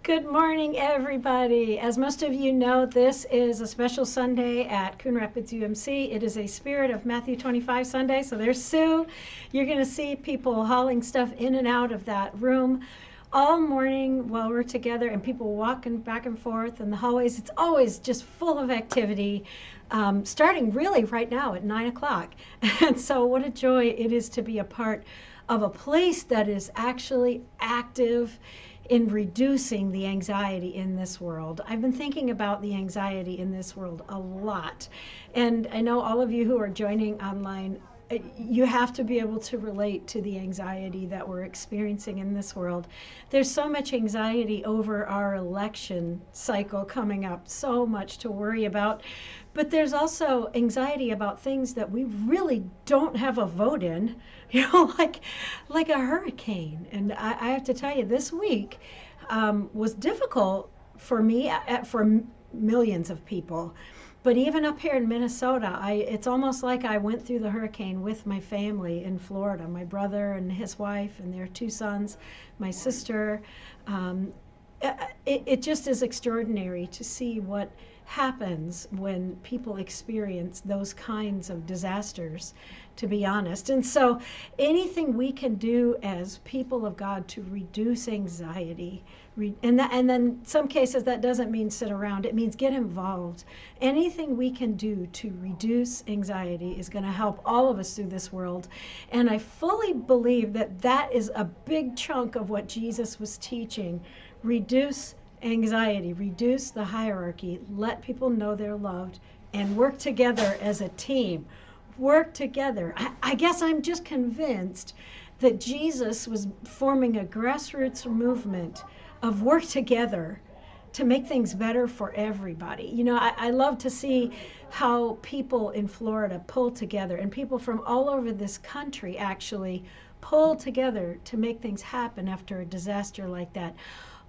Good morning, everybody. As most of you know, this is a special Sunday at Coon Rapids UMC. It is a Spirit of Matthew 25 Sunday. So there's Sue. You're going to see people hauling stuff in and out of that room all morning while we're together, and people walking back and forth in the hallways. It's always just full of activity, starting really right now at 9 o'clock. And so what a joy it is to be a part of a place that is actually active in reducing the anxiety in this world. I've been thinking about the anxiety in this world a lot. And I know all of you who are joining online, you have to be able to relate to the anxiety that we're experiencing in this world. There's so much anxiety over our election cycle coming up, so much to worry about. But there's also anxiety about things that we really don't have a vote in, like a hurricane. And I have to tell you, this week was difficult for me, for millions of people. But even up here in Minnesota, it's almost like I went through the hurricane with my family in Florida, my brother and his wife and their two sons, my sister. It just is extraordinary to see what happens when people experience those kinds of disasters, to be honest. And so anything we can do as people of God to reduce anxiety, and then some cases that doesn't mean sit around, it means get involved. Anything we can do to reduce anxiety is going to help all of us through this world. And I fully believe that that is a big chunk of what Jesus was teaching. Reduce anxiety, reduce the hierarchy, let people know they're loved, and work together as a team. Work together. I guess I'm just convinced that Jesus was forming a grassroots movement of work together to make things better for everybody. You know, I love to see how people in Florida pull together, and people from all over this country actually pull together to make things happen after a disaster like that.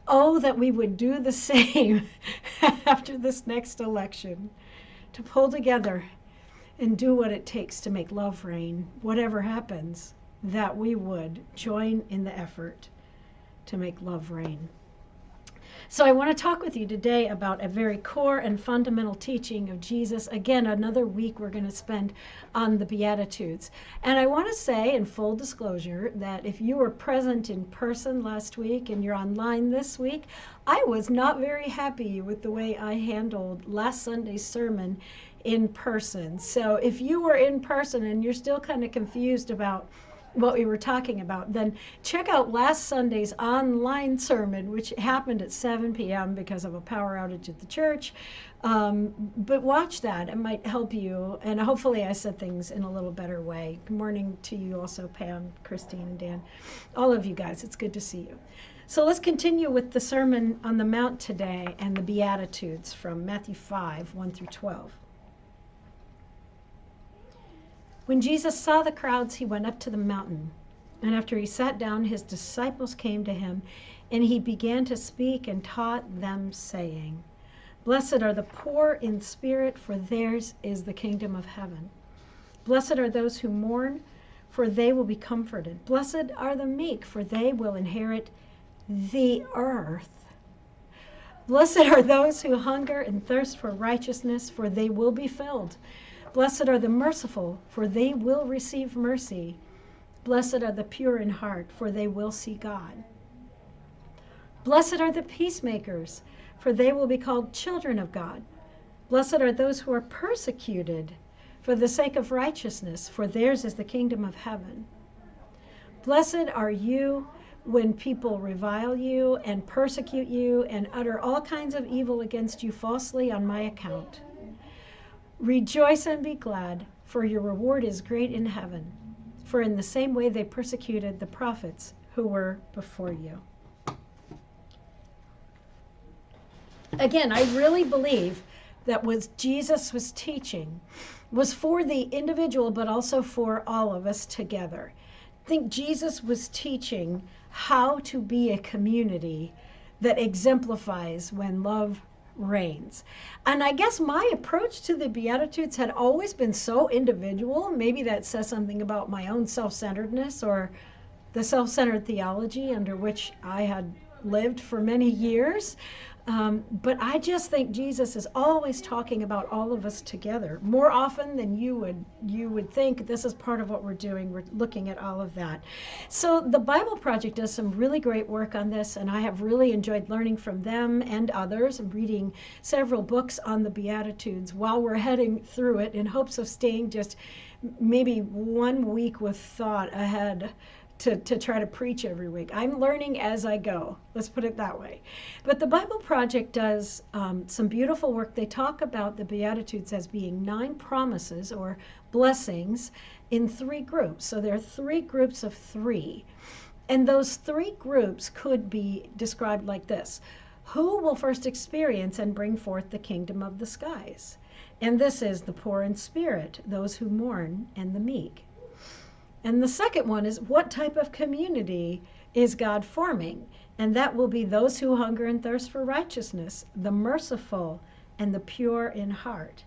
Oh, that we would do the same after this next election, to pull together and do what it takes to make love reign, whatever happens, that we would join in the effort to make love reign. So I want to talk with you today about a very core and fundamental teaching of Jesus. Again, another week we're going to spend on the Beatitudes. And I want to say, in full disclosure, that if you were present in person last week and you're online this week, I was not very happy with the way I handled last Sunday's sermon in person. So if you were in person and you're still kind of confused about what we were talking about, then check out last Sunday's online sermon, which happened at 7 p.m. because of a power outage at the church. But watch that. It might help you. And hopefully I said things in a little better way. Good morning to you also, Pam, Christine, and Dan. All of you guys, it's good to see you. So let's continue with the Sermon on the Mount today and the Beatitudes from Matthew 5, 1 through 12. When Jesus saw the crowds, he went up to the mountain. And after he sat down, his disciples came to him, and he began to speak and taught them, saying, "Blessed are the poor in spirit, for theirs is the kingdom of heaven. Blessed are those who mourn, for they will be comforted. Blessed are the meek, for they will inherit the earth. Blessed are those who hunger and thirst for righteousness, for they will be filled. Blessed are the merciful, for they will receive mercy. Blessed are the pure in heart, for they will see God. Blessed are the peacemakers, for they will be called children of God. Blessed are those who are persecuted for the sake of righteousness, for theirs is the kingdom of heaven. Blessed are you when people revile you and persecute you and utter all kinds of evil against you falsely on my account. Rejoice and be glad, for your reward is great in heaven. For in the same way they persecuted the prophets who were before you." Again, I really believe that what Jesus was teaching was for the individual, but also for all of us together. I think Jesus was teaching how to be a community that exemplifies when love reigns. And I guess my approach to the Beatitudes had always been so individual. Maybe that says something about my own self-centeredness or the self-centered theology under which I had lived for many years. But I just think Jesus is always talking about all of us together, more often than you would think. This is part of what we're doing. We're looking at all of that. So the Bible Project does some really great work on this, and I have really enjoyed learning from them and others. I'm reading several books on the Beatitudes while we're heading through it in hopes of staying just maybe 1 week with thought ahead to try to preach every week. I'm learning as I go. Let's put it that way. But the Bible Project does some beautiful work. They talk about the Beatitudes as being 9 promises or blessings in 3 groups. So there are 3 groups of 3. And those 3 groups could be described like this. Who will first experience and bring forth the kingdom of the skies? And this is the poor in spirit, those who mourn, and the meek. And the second one is, what type of community is God forming? And that will be those who hunger and thirst for righteousness, the merciful, and the pure in heart.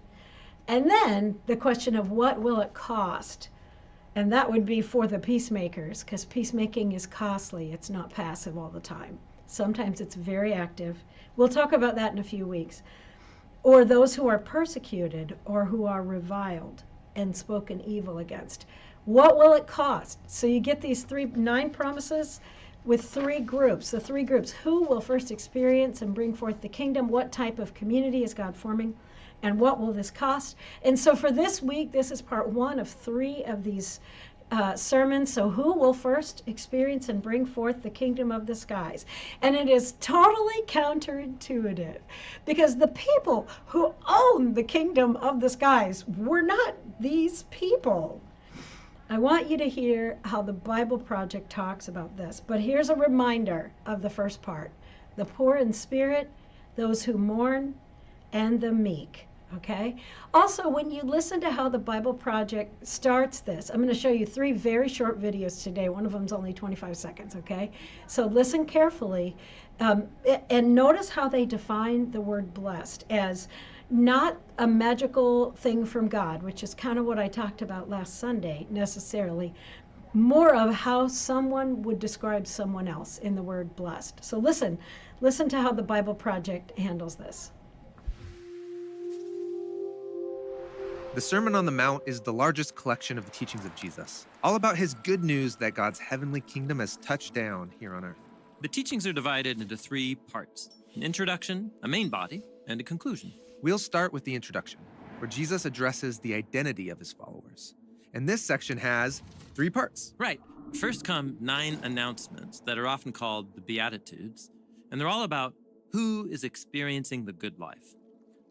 And then the question of what will it cost? And that would be for the peacemakers, because peacemaking is costly. It's not passive all the time. Sometimes it's very active. We'll talk about that in a few weeks. Or those who are persecuted or who are reviled and spoken evil against. What will it cost? So you get these 9 promises with 3 groups. The 3 groups: who will first experience and bring forth the kingdom? What type of community is God forming? And what will this cost? And so for this week, this is part 1 of 3 of these sermons. So who will first experience and bring forth the kingdom of the skies? And it is totally counterintuitive, because the people who own the kingdom of the skies were not these people. I want you to hear how the Bible Project talks about this. But here's a reminder of the first part: the poor in spirit, those who mourn, and the meek. Okay? Also, when you listen to how the Bible Project starts this, I'm going to show you 3 very short videos today. One of them is only 25 seconds, okay? So listen carefully, and notice how they define the word blessed as not a magical thing from God, which is kind of what I talked about last Sunday necessarily, more of how someone would describe someone else in the word blessed. So listen to how the Bible Project handles this. The Sermon on the Mount is the largest collection of the teachings of Jesus, all about his good news that God's heavenly kingdom has touched down here on earth. The teachings are divided into 3 parts: an introduction, a main body, and a conclusion. We'll start with the introduction, where Jesus addresses the identity of his followers. And this section has 3 parts. Right. First come 9 announcements that are often called the Beatitudes, and they're all about who is experiencing the good life.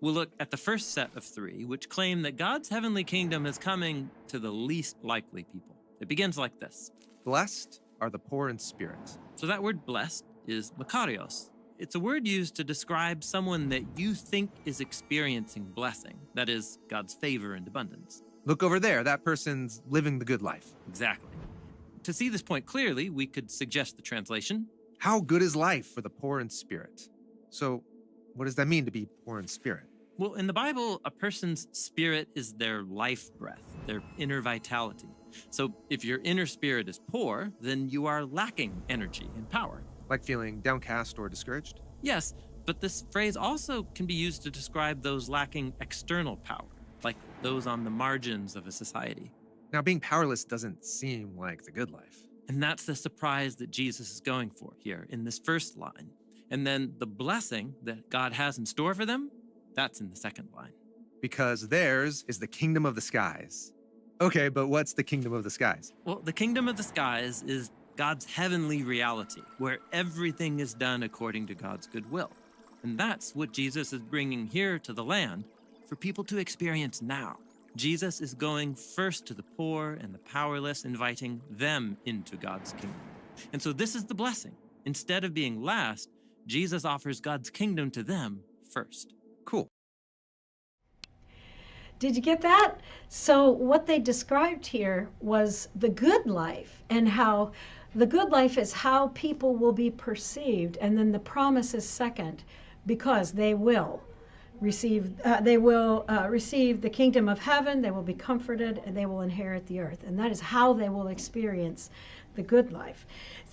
We'll look at the first set of 3, which claim that God's heavenly kingdom is coming to the least likely people. It begins like this: Blessed are the poor in spirit. So that word blessed is makarios. It's a word used to describe someone that you think is experiencing blessing, that is, God's favor and abundance. Look over there, that person's living the good life. Exactly. To see this point clearly, we could suggest the translation: How good is life for the poor in spirit? So, what does that mean to be poor in spirit? Well, in the Bible, a person's spirit is their life breath, their inner vitality. So if your inner spirit is poor, then you are lacking energy and power. Like feeling downcast or discouraged? Yes, but this phrase also can be used to describe those lacking external power, like those on the margins of a society. Now, being powerless doesn't seem like the good life. And that's the surprise that Jesus is going for here in this first line. And then the blessing that God has in store for them, that's in the second line. Because theirs is the kingdom of the skies. Okay, but what's the kingdom of the skies? Well, the kingdom of the skies is God's heavenly reality, where everything is done according to God's good will. And that's what Jesus is bringing here to the land for people to experience now. Jesus is going first to the poor and the powerless, inviting them into God's kingdom. And so this is the blessing. Instead of being last, Jesus offers God's kingdom to them first. Cool. Did you get that? So what they described here was the good life, and how the good life is how people will be perceived, and then the promise is second, because they will receive the kingdom of heaven, they will be comforted, and they will inherit the earth. And that is how they will experience the good life.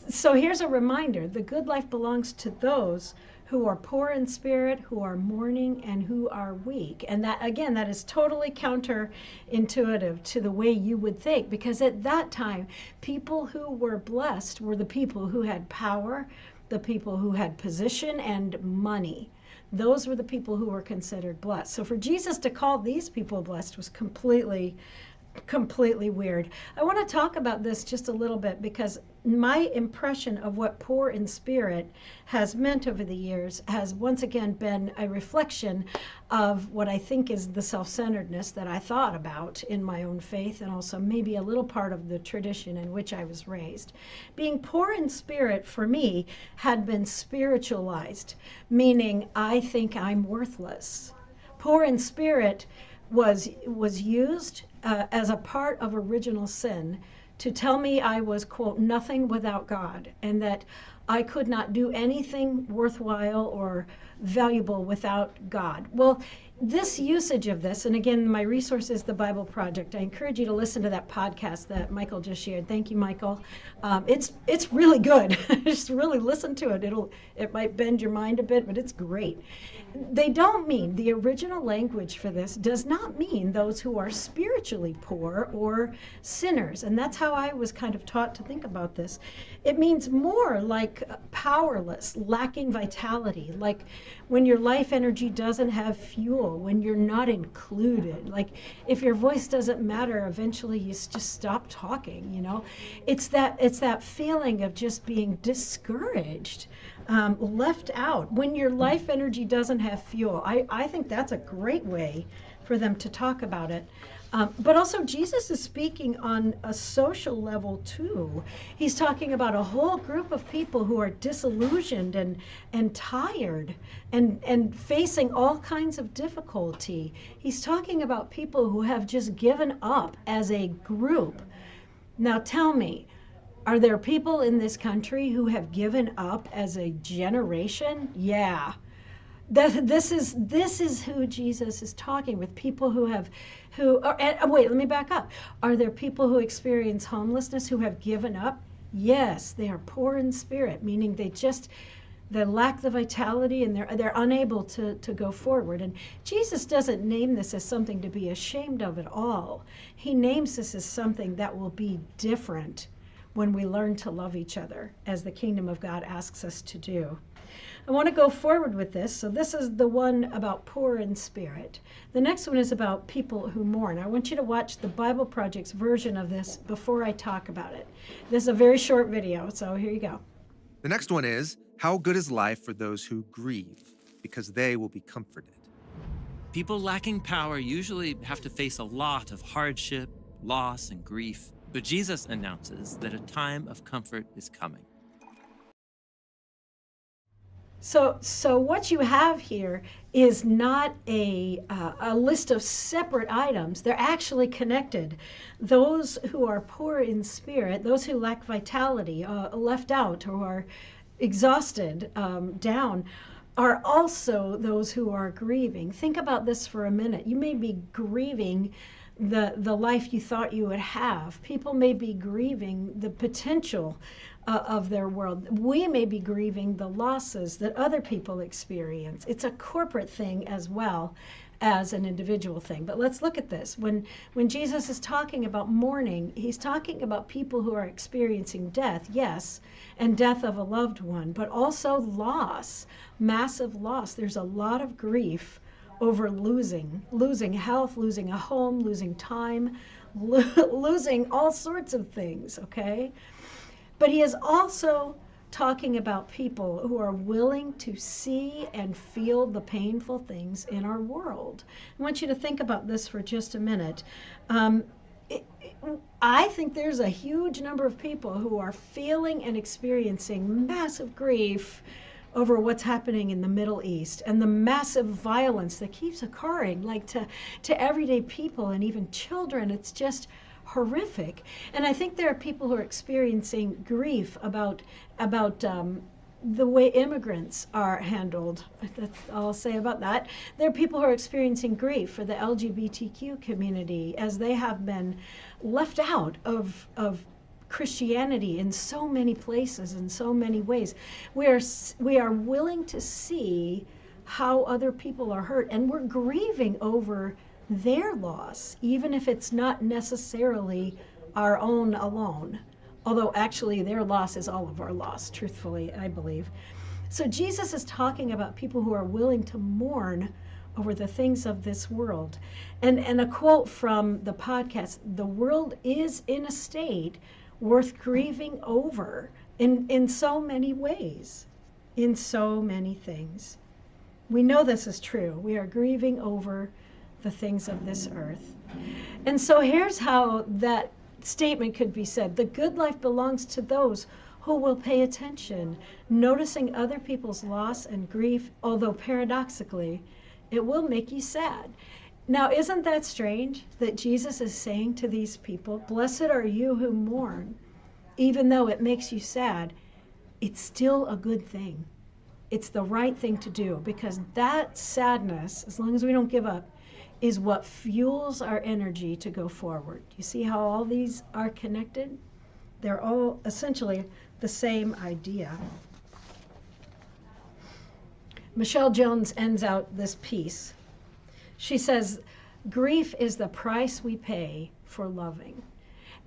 So here's a reminder: the good life belongs to those who are poor in spirit, who are mourning, and who are weak. And that, again, that is totally counterintuitive to the way you would think, because at that time, people who were blessed were the people who had power, the people who had position and money. Those were the people who were considered blessed. So for Jesus to call these people blessed was completely weird. I want to talk about this just a little bit, because my impression of what poor in spirit has meant over the years has once again been a reflection of what I think is the self-centeredness that I thought about in my own faith, and also maybe a little part of the tradition in which I was raised. Being poor in spirit for me had been spiritualized, meaning I think I'm worthless. Poor in spirit was used as a part of original sin to tell me I was, quote, nothing without God, and that I could not do anything worthwhile or valuable without God. Well, this usage of this, and again, my resource is the Bible Project. I encourage you to listen to that podcast that Michael just shared. Thank you, Michael. It's really good. Just really listen to it. It might bend your mind a bit, but it's great. They don't mean, the original language for this does not mean those who are spiritually poor or sinners. And that's how I was kind of taught to think about this. It means more like powerless, lacking vitality, like when your life energy doesn't have fuel, when you're not included, like if your voice doesn't matter, eventually you just stop talking, you know? It's that feeling of just being discouraged, left out. When your life energy doesn't have fuel, I think that's a great way for them to talk about it. But also, Jesus is speaking on a social level too. He's talking about a whole group of people who are disillusioned and tired and facing all kinds of difficulty. He's talking about people who have just given up as a group. Now tell me, are there people in this country who have given up as a generation? Yeah. This is who Jesus is talking with, people wait, let me back up. Are there people who experience homelessness who have given up? Yes, they are poor in spirit, meaning they lack the vitality and they're unable to go forward. And Jesus doesn't name this as something to be ashamed of at all. He names this as something that will be different when we learn to love each other, as the kingdom of God asks us to do. I want to go forward with this. So this is the one about poor in spirit. The next one is about people who mourn. I want you to watch the Bible Project's version of this before I talk about it. This is a very short video, so here you go. The next one is, how good is life for those who grieve, because they will be comforted. People lacking power usually have to face a lot of hardship, loss, and grief. But Jesus announces that a time of comfort is coming. So what you have here is not a list of separate items. They're actually connected. Those who are poor in spirit, those who lack vitality, left out, or are exhausted, down, are also those who are grieving. Think about this for a minute. You may be grieving the life you thought you would have. People may be grieving the potential of their world. We may be grieving the losses that other people experience. It's a corporate thing as well as an individual thing. But let's look at this. When Jesus is talking about mourning, he's talking about people who are experiencing death, yes, and death of a loved one, but also loss, massive loss. There's a lot of grief over losing health, losing a home, losing time, losing all sorts of things, okay? But he is also talking about people who are willing to see and feel the painful things in our world. I want you to think about this for just a minute. I think there's a huge number of people who are feeling and experiencing massive grief over what's happening in the Middle East and the massive violence that keeps occurring, like to everyday people and even children. It's just horrific. And I think there are people who are experiencing grief about the way immigrants are handled. That's all I'll say about that. There are people who are experiencing grief for the LGBTQ community as they have been left out of Christianity in so many places, in so many ways. We are willing to see how other people are hurt, and we're grieving over their loss, even if it's not necessarily our own alone. Although actually their loss is all of our loss, truthfully, I believe. So Jesus is talking about people who are willing to mourn over the things of this world. And a quote from the podcast, the world is in a state worth grieving over in so many ways, in so many things. We know this is true. We are grieving over the things of this earth. And so here's how that statement could be said. The good life belongs to those who will pay attention, noticing other people's loss and grief, although paradoxically, it will make you sad. Now, isn't that strange that Jesus is saying to these people, blessed are you who mourn, even though it makes you sad, it's still a good thing. It's the right thing to do, because that sadness, as long as we don't give up, is what fuels our energy to go forward. You see how all these are connected? They're all essentially the same idea. Michelle Jones ends out this piece. She says, grief is the price we pay for loving.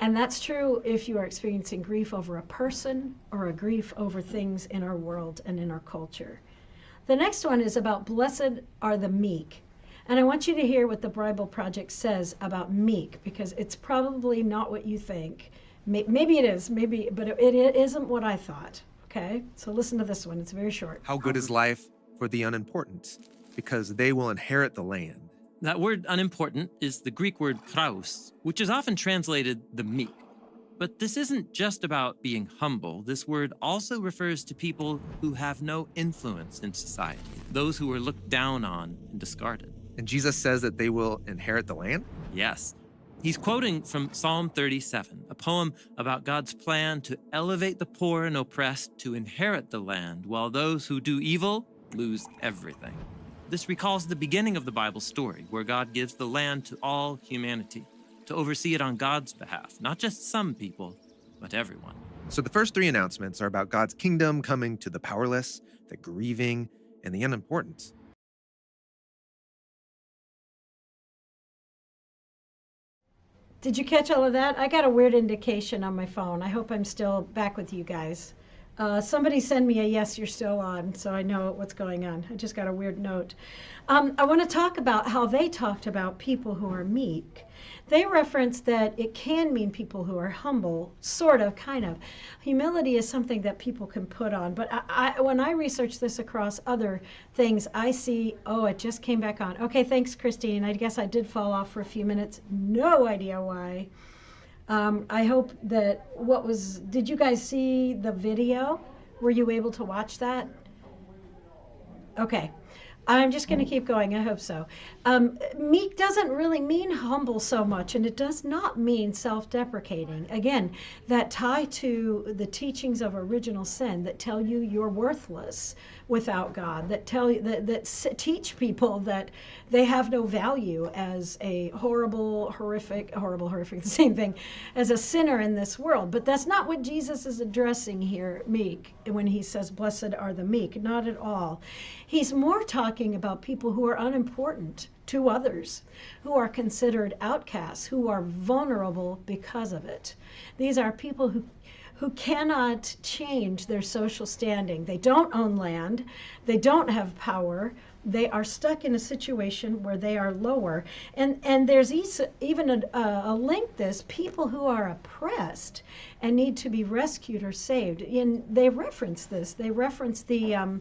And that's true if you are experiencing grief over a person or a grief over things in our world and in our culture. The next one is about blessed are the meek. And I want you to hear what the Bible Project says about meek, because it's probably not what you think. Maybe it is, but it isn't what I thought. Okay? So listen to this one. It's very short. How good is life for the unimportant, because they will inherit the land. That word unimportant is the Greek word praus, which is often translated the meek. But this isn't just about being humble. This word also refers to people who have no influence in society, those who are looked down on and discarded. And Jesus says that they will inherit the land? Yes. He's quoting from Psalm 37, a poem about God's plan to elevate the poor and oppressed to inherit the land, while those who do evil lose everything. This recalls the beginning of the Bible story, where God gives the land to all humanity, to oversee it on God's behalf, not just some people, but everyone. So the first three announcements are about God's kingdom coming to the powerless, the grieving, and the unimportant. Did you catch all of that? I got a weird indication on my phone. I hope I'm still back with you guys. Somebody send me a yes, you're still on, so I know what's going on. I just got a weird note. I want to talk about how they talked about people who are meek. They referenced that it can mean people who are humble, sort of, kind of. Humility is something that people can put on, but when I research this across other things, I see, oh, it just came back on. Okay, thanks, Christine. I guess I did fall off for a few minutes. No idea why. I hope that did you guys see the video? Were you able to watch that? Okay. I'm just going to keep going. I hope so. Meek doesn't really mean humble so much, and it does not mean self-deprecating. Again, that tie to the teachings of original sin that tell you you're worthless without God, that teach people that they have no value as a horrific, the same thing, as a sinner in this world. But that's not what Jesus is addressing here, meek, when he says, blessed are the meek. Not at all. He's more talking about people who are unimportant to others, who are considered outcasts, who are vulnerable because of it. These are people who cannot change their social standing. They don't own land. They don't have power. They are stuck in a situation where they are lower. And there's even a link this, people who are oppressed and need to be rescued or saved. And they reference this. They reference the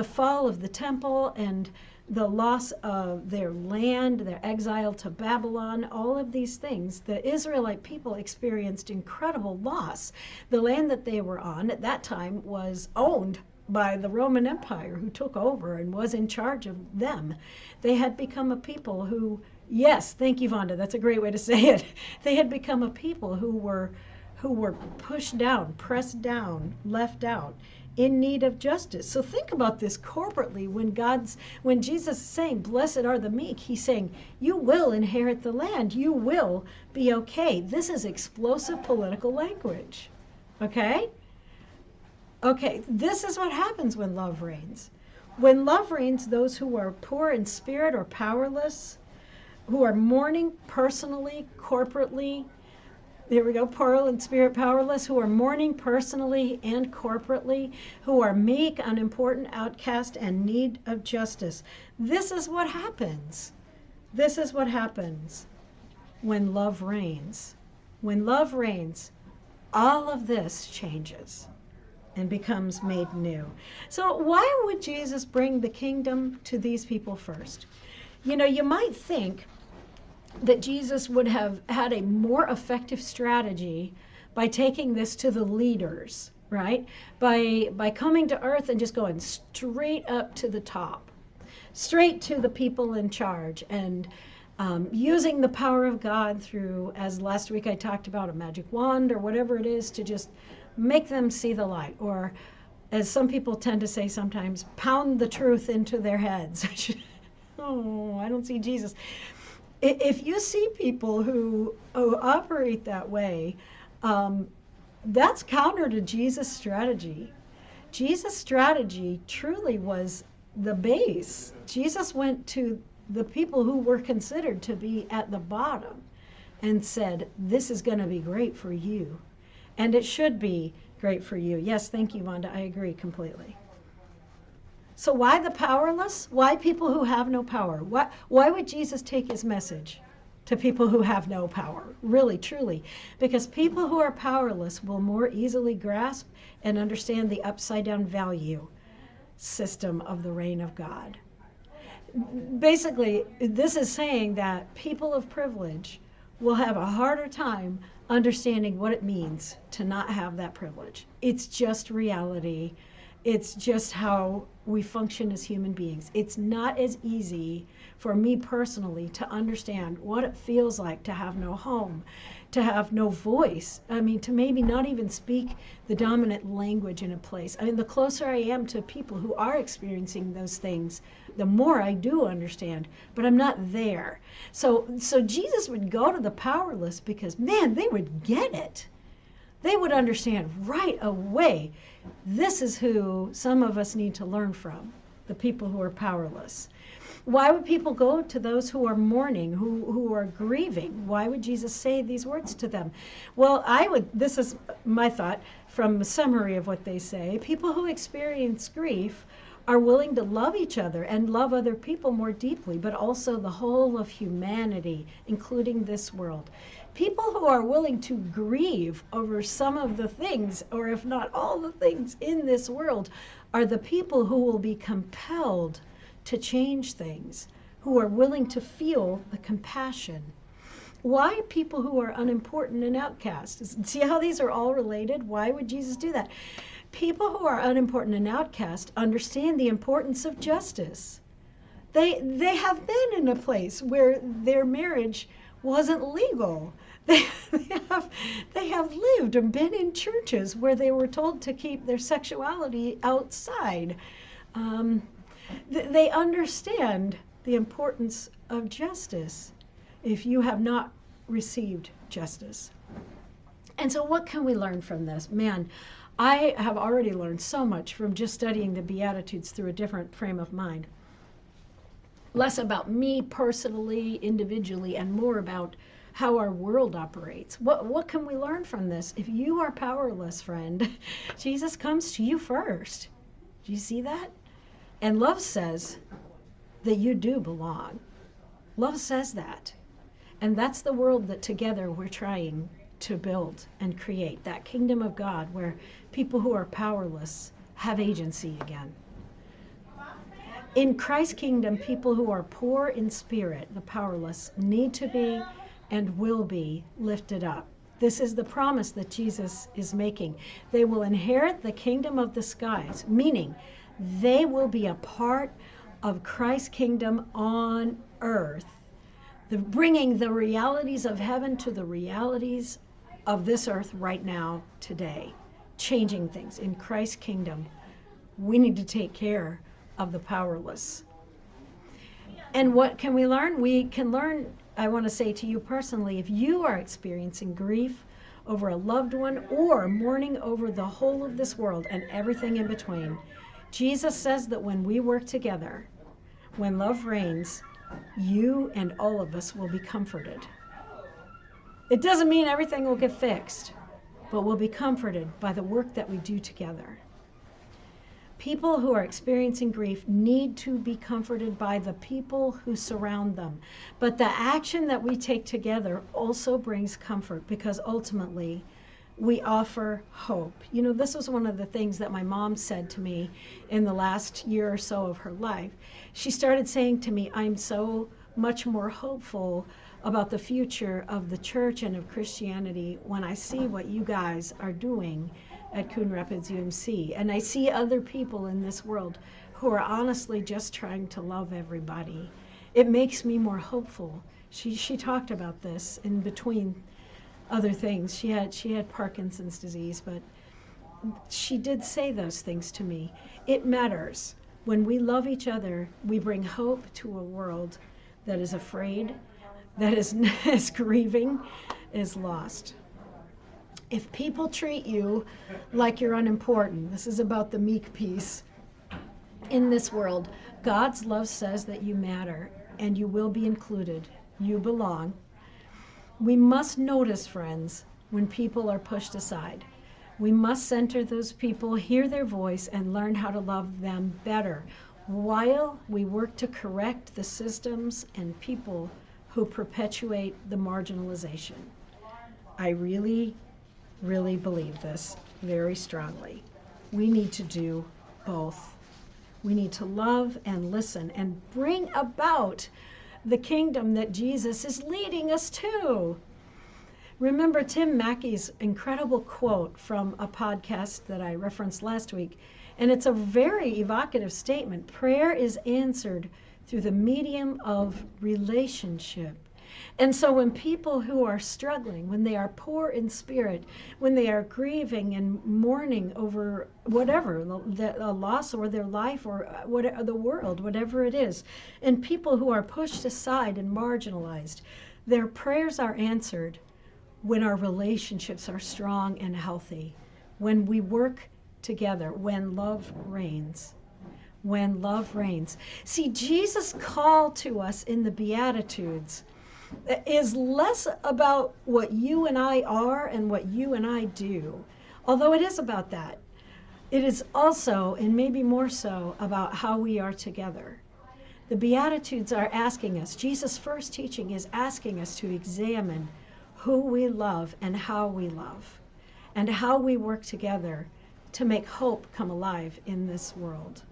fall of the temple and the loss of their land, their exile to Babylon, all of these things. The Israelite people experienced incredible loss. The land that they were on at that time was owned by the Roman Empire, who took over and was in charge of them. They had become a people who, yes, thank you, Vonda, that's a great way to say it. They had become a people who were pushed down, pressed down, left out. in need of justice. So think about this corporately. When Jesus is saying, blessed are the meek, he's saying, you will inherit the land. You will be okay. This is explosive political language. Okay? Okay, this is what happens when love reigns. When love reigns, those who are poor in spirit or powerless, who are mourning personally, corporately, there we go, poor in spirit, powerless, who are mourning personally and corporately, who are meek, unimportant, outcast, and need of justice. This is what happens. This is what happens when love reigns. When love reigns, all of this changes and becomes made new. So why would Jesus bring the kingdom to these people first? You know, you might think that Jesus would have had a more effective strategy by taking this to the leaders, right? By coming to earth and just going straight up to the top, straight to the people in charge, and using the power of God through, as last week I talked about, a magic wand or whatever it is, to just make them see the light, or as some people tend to say sometimes, pound the truth into their heads. Oh, I don't see Jesus. If you see people who operate that way, that's counter to Jesus' strategy. Jesus' strategy truly was the base. Jesus went to the people who were considered to be at the bottom and said, this is going to be great for you. And it should be great for you. Yes, thank you, Wanda. I agree completely. So why the powerless? Why people who have no power? Why would Jesus take his message to people who have no power? Really, truly. Because people who are powerless will more easily grasp and understand the upside-down value system of the reign of God. Basically, this is saying that people of privilege will have a harder time understanding what it means to not have that privilege. It's just reality. It's just how we function as human beings. It's not as easy for me personally to understand what it feels like to have no home, to have no voice. I mean, to maybe not even speak the dominant language in a place. I mean, the closer I am to people who are experiencing those things, the more I do understand, but I'm not there. So Jesus would go to the powerless because, man, they would get it. They would understand right away, this is who some of us need to learn from, the people who are powerless. Why would people go to those who are mourning, who are grieving? Why would Jesus say these words to them? Well, this is my thought from a summary of what they say. People who experience grief are willing to love each other and love other people more deeply, but also the whole of humanity, including this world. People who are willing to grieve over some of the things, or if not all the things in this world, are the people who will be compelled to change things, who are willing to feel the compassion. Why people who are unimportant and outcast? See how these are all related? Why would Jesus do that? People who are unimportant and outcast understand the importance of justice. They have been in a place where their marriage wasn't legal. They have lived and been in churches where they were told to keep their sexuality outside. They understand the importance of justice if you have not received justice. And so what can we learn from this? Man, I have already learned so much from just studying the Beatitudes through a different frame of mind. Less about me personally, individually, and more about how our world operates. What can we learn from this? If you are powerless, friend, Jesus comes to you first. Do you see that? And love says that you do belong. Love says that. And that's the world that together we're trying to build and create, that kingdom of God where people who are powerless have agency again. In Christ's kingdom, people who are poor in spirit, the powerless, need to be and will be lifted up. This is the promise that Jesus is making. They will inherit the kingdom of the skies, meaning they will be a part of Christ's kingdom on earth, bringing the realities of heaven to the realities of this earth right now, today, changing things in Christ's kingdom we need to take care of the powerless. And what can we learn? We can learn, I want to say to you personally, if you are experiencing grief over a loved one or mourning over the whole of this world and everything in between, Jesus says that when we work together, when love reigns, you and all of us will be comforted. It doesn't mean everything will get fixed, but we'll be comforted by the work that we do together. People who are experiencing grief need to be comforted by the people who surround them. But the action that we take together also brings comfort, because ultimately we offer hope. You know, this was one of the things that my mom said to me in the last year or so of her life. She started saying to me, I'm so much more hopeful about the future of the church and of Christianity when I see what you guys are doing at Coon Rapids UMC. And I see other people in this world who are honestly just trying to love everybody. It makes me more hopeful. She talked about this in between other things. She had Parkinson's disease, but she did say those things to me. It matters. When we love each other, we bring hope to a world that is afraid, that is grieving, is lost. If people treat you like you're unimportant, this is about the meek piece, in this world, God's love says that you matter and you will be included. You belong. We must notice, friends, when people are pushed aside. We must center those people, hear their voice, and learn how to love them better while we work to correct the systems and people who perpetuate the marginalization. I really believe this very strongly. We need to do both. We need to love and listen and bring about the kingdom that Jesus is leading us to. Remember Tim Mackey's incredible quote from a podcast that I referenced last week, and it's a very evocative statement. Prayer is answered through the medium of relationship. And so when people who are struggling, when they are poor in spirit, when they are grieving and mourning over whatever, a loss or their life or the world, whatever it is, and people who are pushed aside and marginalized, their prayers are answered when our relationships are strong and healthy, when we work together, when love reigns. When love reigns. See, Jesus' call to us in the Beatitudes is less about what you and I are and what you and I do, although it is about that. It is also, and maybe more so, about how we are together. The Beatitudes are asking us, Jesus' first teaching is asking us to examine who we love and how we love, and how we work together to make hope come alive in this world.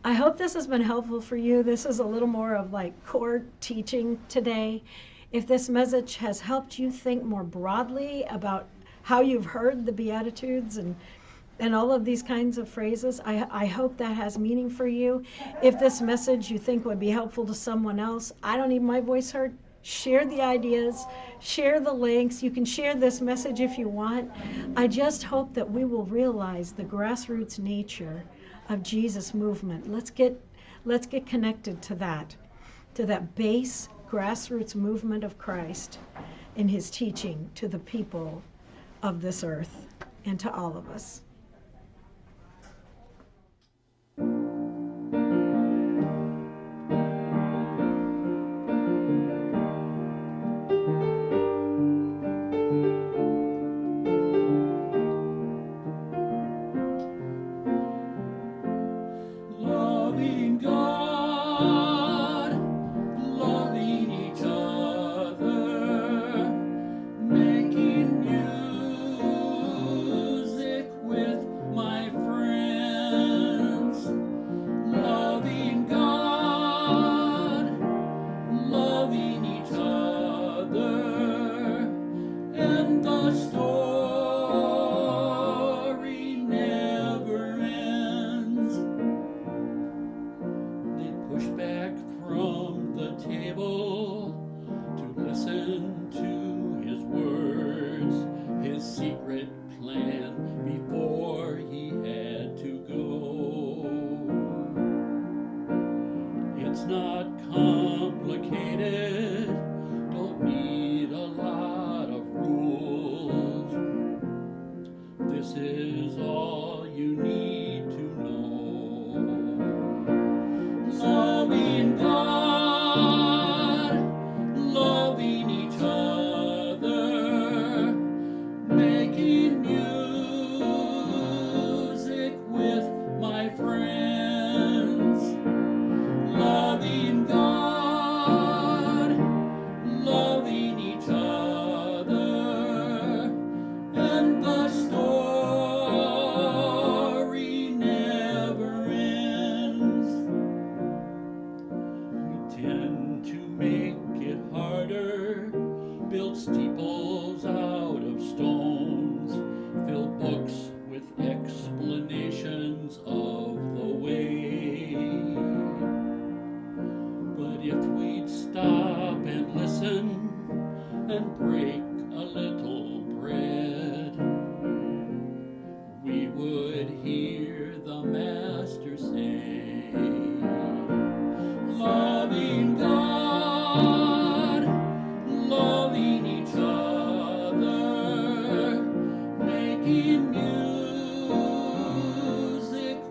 I hope this has been helpful for you. This is a little more of like core teaching today. If this message has helped you think more broadly about how you've heard the Beatitudes and all of these kinds of phrases, I hope that has meaning for you. If this message you think would be helpful to someone else, I don't need my voice heard. Share the ideas, share the links. You can share this message if you want. I just hope that we will realize the grassroots nature of Jesus' movement. Let's get connected to that base grassroots movement of Christ in his teaching to the people of this earth and to all of us. Loving God, loving each other, making music with my friends. Loving God, loving each other, and the story never ends. They push back from the table to listen to his words, his secret plan before he had to go. It's not complicated, don't need a lot of rules. This is all you need to know. Loving God, loving each other, making music with my friends. Loving God, loving each other, and the story never ends. We tend to make it harder, build steeples out of stones, fill books with explanations of the way. But if we'd stop and listen and break a little bread, we would hear the Master say, loving God, loving each other, making music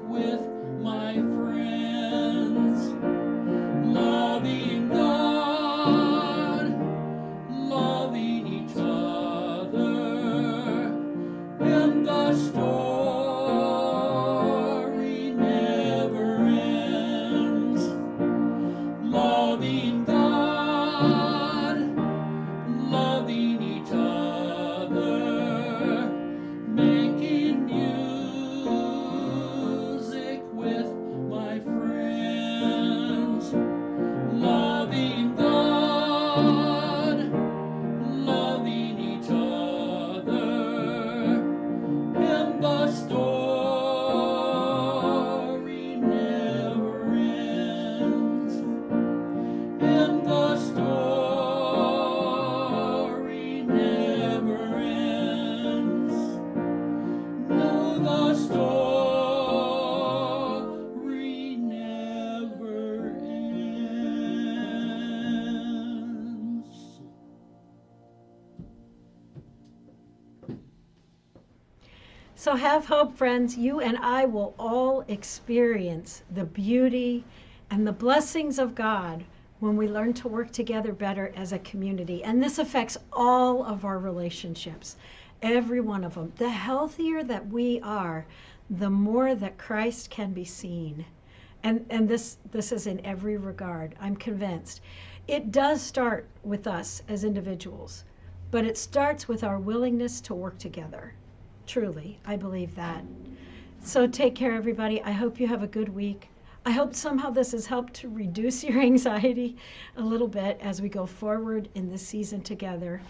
with my friends. Loving God, loving each other, and the story never ends. Loving God, loving each other, making music with my friends. Loving God, loving each other, and the story never ends. And the story never ends. No, the story never ends. So have hope, friends. You and I will all experience the beauty and the blessings of God when we learn to work together better as a community. And this affects all of our relationships, every one of them. The healthier that we are, the more that Christ can be seen. And this is in every regard, I'm convinced. It does start with us as individuals, but it starts with our willingness to work together. Truly, I believe that. So take care, everybody. I hope you have a good week. I hope somehow this has helped to reduce your anxiety a little bit as we go forward in this season together.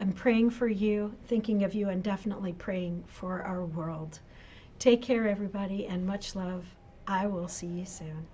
I'm praying for you, thinking of you, and definitely praying for our world. Take care, everybody, and much love. I will see you soon.